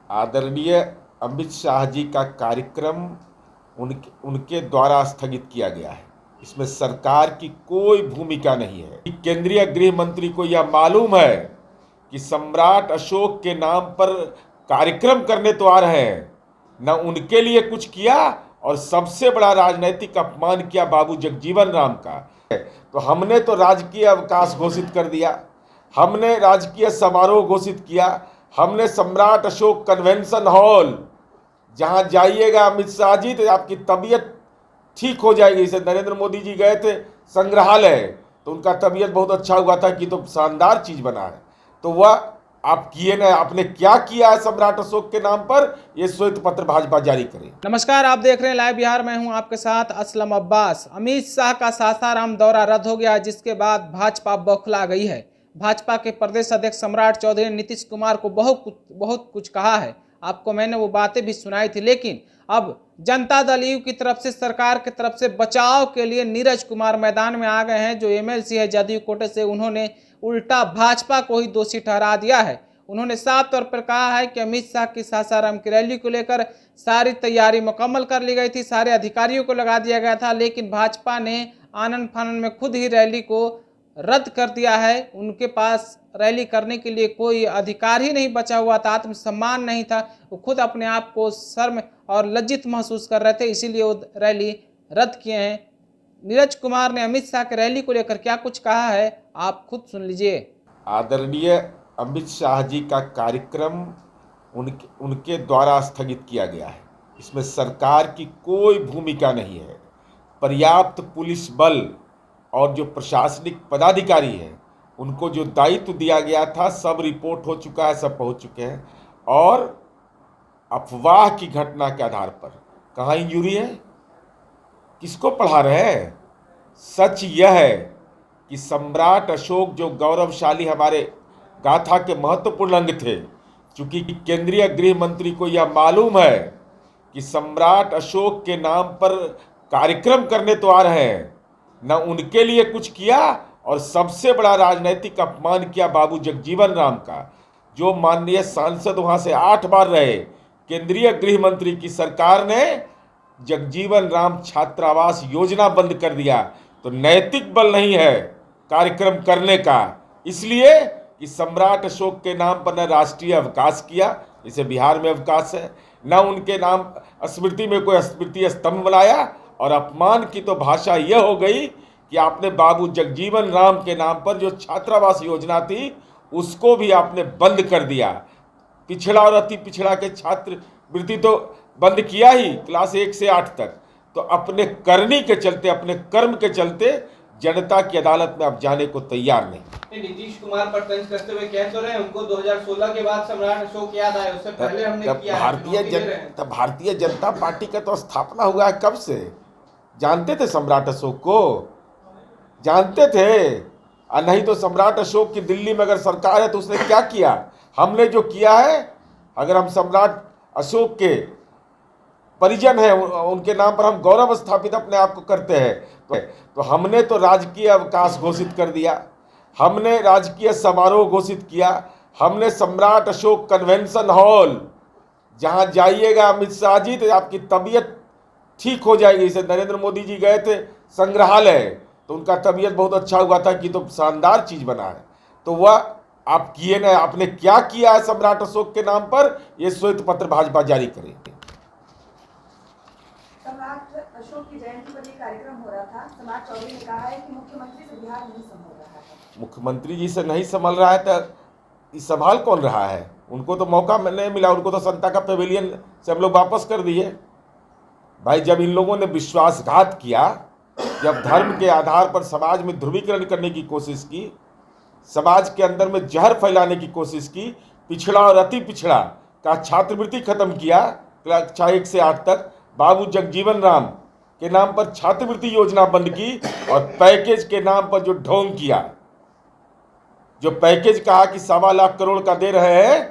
आदरणीय अमित शाह जी का कार्यक्रम उनके द्वारा स्थगित किया गया है। इसमें सरकार की कोई भूमिका नहीं है। केंद्रीय गृह मंत्री को यह मालूम है कि सम्राट अशोक के नाम पर कार्यक्रम करने तो आ रहे हैं, न उनके लिए कुछ किया और सबसे बड़ा राजनीतिक अपमान किया बाबू जगजीवन राम का। तो हमने तो राजकीय अवकाश घोषित कर दिया, हमने राजकीय समारोह घोषित किया, हमने सम्राट अशोक कन्वेंशन हॉल, जहां जाइएगा अमित शाह जी तो आपकी तबीयत ठीक हो जाएगी। जैसे नरेंद्र मोदी जी गए थे संग्रहालय तो उनका तबीयत बहुत अच्छा हुआ था कि तो शानदार चीज बना है। तो वह आप किए ना, आपने क्या किया है सम्राट अशोक के नाम पर, ये श्वेत पत्र भाजपा जारी करे। नमस्कार, आप देख रहे हैं लाइव बिहार। मैं हूं आपके साथ असलम अब्बास। अमित शाह का सासाराम दौरा रद्द हो गया, जिसके बाद भाजपा बौखला गई है। भाजपा के प्रदेश अध्यक्ष सम्राट चौधरी ने नीतीश कुमार को बहुत कुछ कहा है। आपको मैंने वो बातें भी सुनाई थी, लेकिन अब जनता दल यू की तरफ से, सरकार की तरफ से बचाव के लिए नीरज कुमार मैदान में आ गए हैं। जो एमएलसी है जदयू कोटे से, उन्होंने उल्टा भाजपा को ही दोषी ठहरा दिया है। उन्होंने साफ तौर पर कहा है कि अमित शाह की सासाराम की रैली को लेकर सारी तैयारी मुकम्मल कर ली गई थी, सारे अधिकारियों को लगा दिया गया था, लेकिन भाजपा ने आनन फानन में खुद ही रैली को रद्द कर दिया है। उनके पास रैली करने के लिए कोई अधिकार ही नहीं बचा हुआ था, आत्मसम्मान नहीं था। वो खुद अपने आप को शर्म और लज्जित महसूस कर रहे थे, इसीलिए वो रैली रद्द किए हैं। नीरज कुमार ने अमित शाह की रैली को लेकर क्या कुछ कहा है, आप खुद सुन लीजिए। आदरणीय अमित शाह जी का कार्यक्रम उनके द्वारा स्थगित किया गया है। इसमें सरकार की कोई भूमिका नहीं है। पर्याप्त पुलिस बल और जो प्रशासनिक पदाधिकारी हैं उनको जो दायित्व दिया गया था सब रिपोर्ट हो चुका है, सब पहुंच चुके हैं। और अफवाह की घटना के आधार पर कहाँ इंजूरी है, किसको पढ़ा रहे हैं? सच यह है कि सम्राट अशोक जो गौरवशाली हमारे गाथा के महत्वपूर्ण अंग थे, चूंकि केंद्रीय गृह मंत्री को यह मालूम है कि सम्राट अशोक के नाम पर कार्यक्रम करने तो आ रहे हैं, न उनके लिए कुछ किया और सबसे बड़ा राजनीतिक अपमान किया बाबू जगजीवन राम का। जो माननीय सांसद वहां से 8 बार रहे, केंद्रीय गृह मंत्री की सरकार ने जगजीवन राम छात्रावास योजना बंद कर दिया। तो नैतिक बल नहीं है कार्यक्रम करने का, इसलिए कि सम्राट अशोक के नाम पर न राष्ट्रीय अवकाश किया, जैसे बिहार में अवकाश है, न उनके नाम स्मृति में कोई स्मृति स्तंभ बनाया। और अपमान की तो भाषा यह हो गई कि आपने बाबू जगजीवन राम के नाम पर जो छात्रावास योजना थी उसको भी आपने बंद कर दिया। पिछड़ा और अति पिछड़ा के छात्रवृत्ति तो बंद किया ही, क्लास 1 से 8 तक। तो अपने करनी के चलते, अपने कर्म के चलते जनता की अदालत में आप जाने को तैयार नहीं। नीतीश कुमार पर तंज कसते हुए कह तो रहे हैं उनको 2016 के बाद सम्राट अशोक याद आए, उससे पहले हमने किया है। भारतीय जनता पार्टी का तो स्थापना हुआ है कब से? जानते थे सम्राट अशोक को, जानते थे। और नहीं तो सम्राट अशोक की दिल्ली में अगर सरकार है तो उसने क्या किया? हमने जो किया है, अगर हम सम्राट अशोक के परिजन हैं, उनके नाम पर हम गौरव स्थापित अपने आप को करते हैं, तो हमने तो राजकीय अवकाश घोषित कर दिया, हमने राजकीय समारोह घोषित किया, हमने सम्राट अशोक कन्वेंशन हॉल, जहां जाइएगा अमित शाह जी तो आपकी तबीयत ठीक हो जाएगी। जैसे नरेंद्र मोदी जी गए थे संग्रहालय तो उनका तबीयत बहुत अच्छा हुआ था कि तो शानदार चीज बना है। तो वह आप किए ना, आपने क्या किया है सम्राट अशोक के नाम पर, ये श्वेत पत्र भाजपा जारी करे। सम्राट अशोक की जयंती पर एक कार्यक्रम हो रहा था, सम्राट चौधरी ने कहा है कि मुख्यमंत्री से बिहार नहीं संभल रहा है। मुख्यमंत्री जी से नहीं संभल रहा है तो संभाल कौन रहा है? उनको तो मौका नहीं मिला, उनको तो जनता का पेविलियन से हम लोग वापस कर दिए। भाई, जब इन लोगों ने विश्वासघात किया, जब धर्म के आधार पर समाज में ध्रुवीकरण करने की कोशिश की, समाज के अंदर में जहर फैलाने की कोशिश की, पिछड़ा और अति पिछड़ा का छात्रवृत्ति खत्म किया कक्षा 1 से 8 तक, बाबू जगजीवन राम के नाम पर छात्रवृत्ति योजना बंद की और पैकेज के नाम पर जो ढोंग किया, जो पैकेज कहा कि 1.25 लाख करोड़ का दे रहे हैं,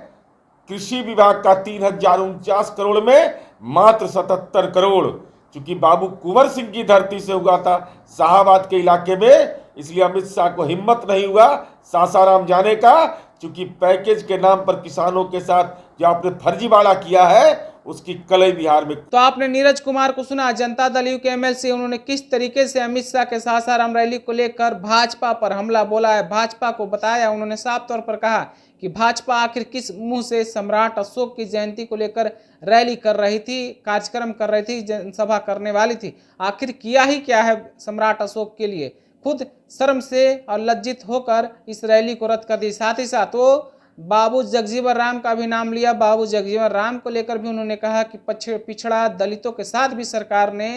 कृषि विभाग का 3049 करोड़ में मात्र 77 करोड़, चूंकि बाबू कुंवर सिंह की धरती से हुआ था शाहाबाद के इलाके में, इसलिए अमित शाह को हिम्मत नहीं हुआ सासाराम जाने का, चूंकि पैकेज के नाम पर किसानों के साथ जो आपने फर्जीवाड़ा किया है उसकी कलई बिहार में। तो आपने नीरज कुमार को सुना, जनता दल यू के एमएलसी, उन्होंने किस तरीके से अमित शाह के सासाराम रैली को लेकर भाजपा पर हमला बोला है, भाजपा को बताया। उन्होंने साफ तौर पर कहा कि भाजपा आखिर किस मुंह से सम्राट अशोक की जयंती को लेकर रैली कर रही थी, कार्यक्रम कर रही थी, जनसभा करने वाली थी, आखिर किया ही क्या है सम्राट अशोक के लिए। खुद शर्म से और लज्जित होकर इस रैली को रद्द कर दी। साथ ही साथ वो बाबू जगजीवन राम का भी नाम लिया। बाबू जगजीवन राम को लेकर भी उन्होंने कहा कि पिछड़ा दलितों के साथ भी सरकार ने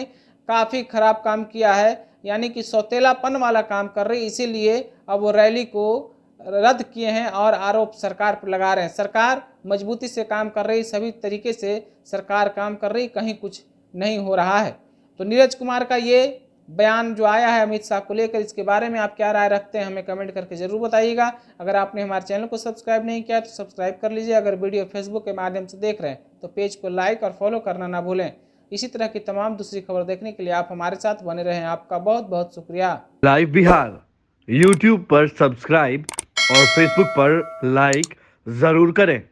काफ़ी खराब काम किया है, यानी कि सौतेलापन वाला काम कर रही, इसीलिए अब वो रैली को रद्द किए हैं और आरोप सरकार पर लगा रहे हैं। सरकार मजबूती से काम कर रही, सभी तरीके से सरकार काम कर रही, कहीं कुछ नहीं हो रहा है। तो नीरज कुमार का ये बयान जो आया है अमित शाह को लेकर, इसके बारे में आप क्या राय रखते हैं हमें कमेंट करके जरूर बताइएगा। अगर आपने हमारे चैनल को सब्सक्राइब नहीं किया तो सब्सक्राइब कर लीजिए। अगर वीडियो फेसबुक के माध्यम से देख रहे हैं तो पेज को लाइक और फॉलो करना ना भूलें। इसी तरह की तमाम दूसरी खबर देखने के लिए आप हमारे साथ बने रहें। आपका बहुत बहुत शुक्रिया। लाइव बिहार यूट्यूब पर सब्सक्राइब और फेसबुक पर लाइक जरूर करें।